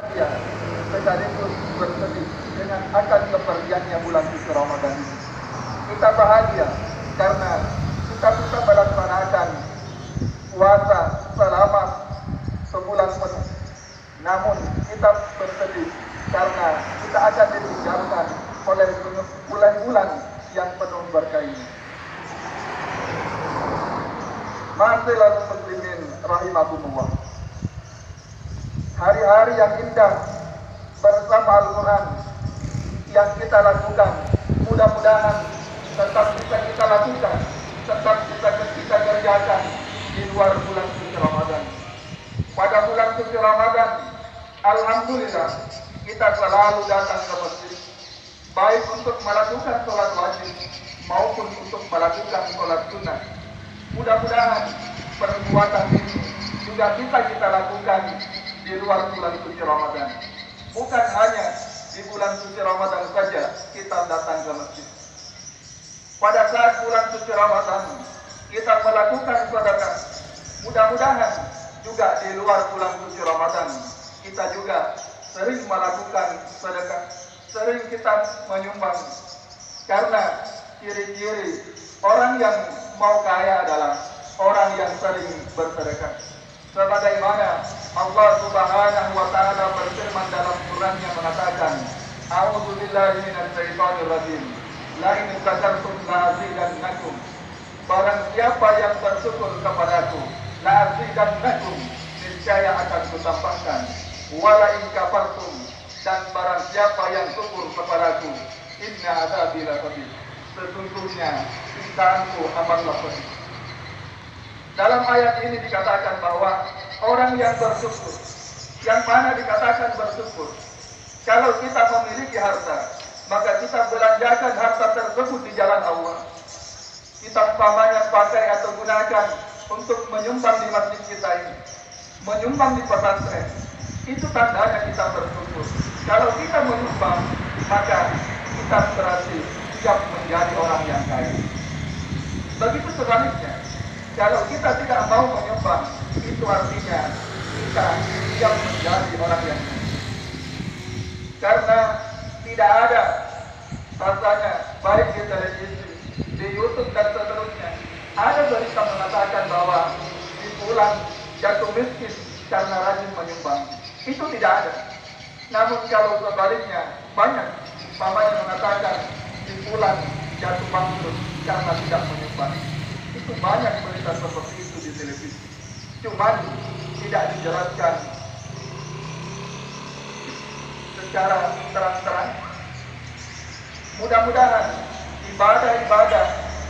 Dia sekaligus bersedih dengan akan kepergiannya bulan suci Ramadan ini. Kita bahagia karena kita bisa melaksanakan puasa selama sebulan penuh. Namun kita bersedih karena kita akan ditinggalkan oleh bulan-bulan yang penuh berkah ini. Ma'asyiral muslimin rahimakumullah. Hari-hari yang indah bersama Al-Quran yang kita lakukan, mudah-mudahan tetap bisa kita lakukan, tetap bisa kita kerjakan di luar bulan suci Ramadan. Pada bulan suci Ramadan, alhamdulillah kita selalu datang ke masjid, baik untuk melakukan sholat wajib maupun untuk melakukan sholat sunnah. Mudah-mudahan perbuatan ini juga bisa kita lakukan di luar bulan suci Ramadan. Bukan hanya di bulan suci Ramadan saja kita datang ke masjid. Pada saat bulan suci Ramadan kita melakukan sedekah. Mudah-mudahan juga di luar bulan suci Ramadan kita juga sering melakukan sedekah, sering kita menyumbang. Karena ciri-ciri orang yang mau kaya adalah orang yang sering bersedekah. Sebagaimana Allah Subhanahu wa taala berfirman dalam Qur'an-Nya mengatakan, A'udzu billahi minasy syaithanir rajim. La in syakartum la azidannakum. Barang siapa yang bersyukur kepadaku, la azidannakum, niscaya akan kutambahkan. Wa la in kafartum, dan barang siapa yang syukur kepadaku, inna adzabi lasadid. Sesungguhnya siksaanku amatlah pedih. Dalam ayat ini dikatakan bahwa orang yang bersyukur, yang mana dikatakan bersyukur, kalau kita memiliki harta, maka kita belanjakan harta tersebut di jalan Allah. Kita umpamanya pakai atau gunakan untuk menyumbang di masjid kita ini, menyumbang di pesantren, itu tandanya kita bersyukur. Kalau kita menyumbang, maka kita berarti siap menjadi orang yang kaya. Begitu sebaliknya, kalau kita tidak mau menyumbang, itu artinya kita siap menjadi orang yang kaya. Karena tidak ada rasanya, baik di televisi, di YouTube dan seterusnya, ada berita mengatakan bahwa di bulan jatuh miskin karena rajin menyumbang. Itu tidak ada. Namun kalau sebaliknya, banyak umpamanya mengatakan di bulan jatuh bangkrut karena tidak menyumbang. Itu banyak berita seperti itu di televisi. Cuman tidak dijelaskan secara terang-terang. Mudah-mudahan ibadah-ibadah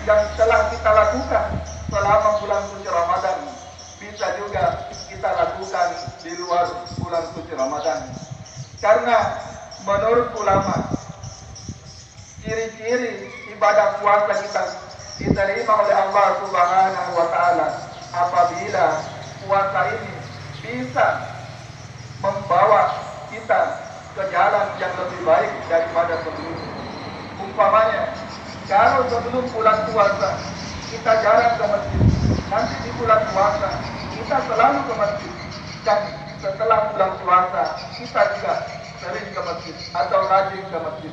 yang telah kita lakukan selama bulan suci Ramadan bisa juga kita lakukan di luar bulan suci Ramadan. Karena menurut ulama, ciri-ciri ibadah puasa kita diterima oleh Allah Subhanahu wa taala apabila puasa ini bisa membawa kita ke jalan yang lebih baik daripada sebelumnya. Umpamanya, kalau sebelum bulan puasa kita jarang ke masjid, nanti di bulan puasa kita selalu ke masjid, dan setelah bulan puasa kita juga sering ke masjid atau rajin ke masjid.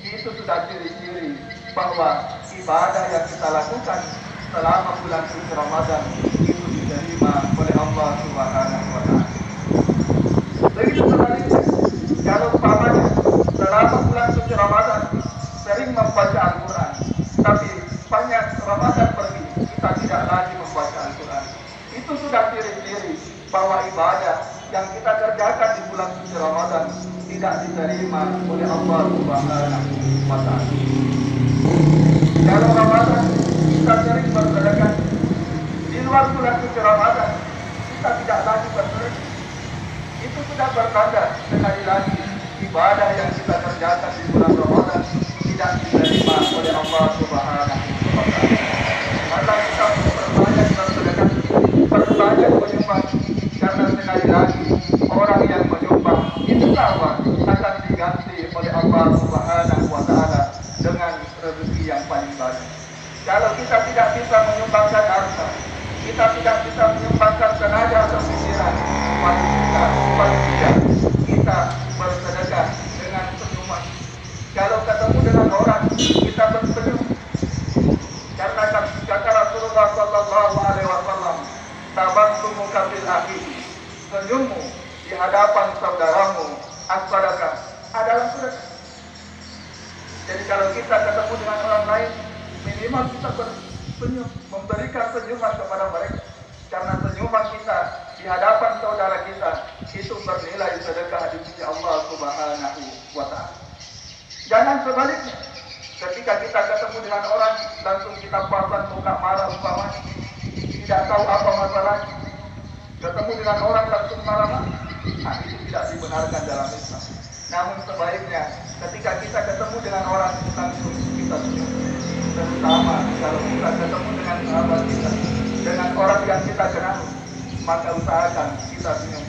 Itu sudah ciri-ciri bahwa ibadah yang kita lakukan selama bulan suci Ramadan itu diterima oleh Allah Subhanahu wa taala. Begitu sebaliknya, kalau umpamanya selama bulan suci Ramadan sering membaca Al-Quran, tapi banyak Ramadan pergi kita tidak lagi membaca Al-Quran, itu sudah ciri-ciri bahwa ibadah yang kita kerjakan di bulan suci Ramadan tidak diterima oleh Allah Subhanahu wa taala. Kalau Ramadan kita sering bersedekah, di luar bulan suci Ramadan kita tidak lagi bersedekah, itu sudah bertanda sekali lagi ibadah yang kita kerjakan di bulan Ramadan tidak diterima oleh Allah Subhanahu wa taala. Maka kita perbanyak bersedekah, perbanyak menyumbang, karena sekali lagi orang yang menyumbang insya Allah akan diganti oleh Allah Subhanahu wa taala dengan rezeki yang paling banyak. Kalau kita tidak bisa menyumbangkan harta, kita tidak bisa menyumbangkan tenaga atau pikiran, paling tidak kita hadapan saudaramu as-sadaqah adalah sedekah. Jadi kalau kita ketemu dengan orang lain, minimal kita bersenyum, memberikan senyuman kepada mereka. Karena senyuman kita di hadapan saudara kita itu bernilai sedekah di sisi Allah Subhanahu wa Ta'ala. Jangan sebaliknya. Ketika kita ketemu dengan orang, langsung kita pasang muka marah umpamanya, tidak tahu apa masalahnya. Ketemu dengan orang langsung marah-marah, nah, itu tidak dibenarkan dalam Islam. Namun sebaiknya ketika kita ketemu dengan orang, langsung kita senyum. Terutama kalau kita ketemu dengan sahabat kita, dengan orang yang kita kenal, maka usahakan kita senyum.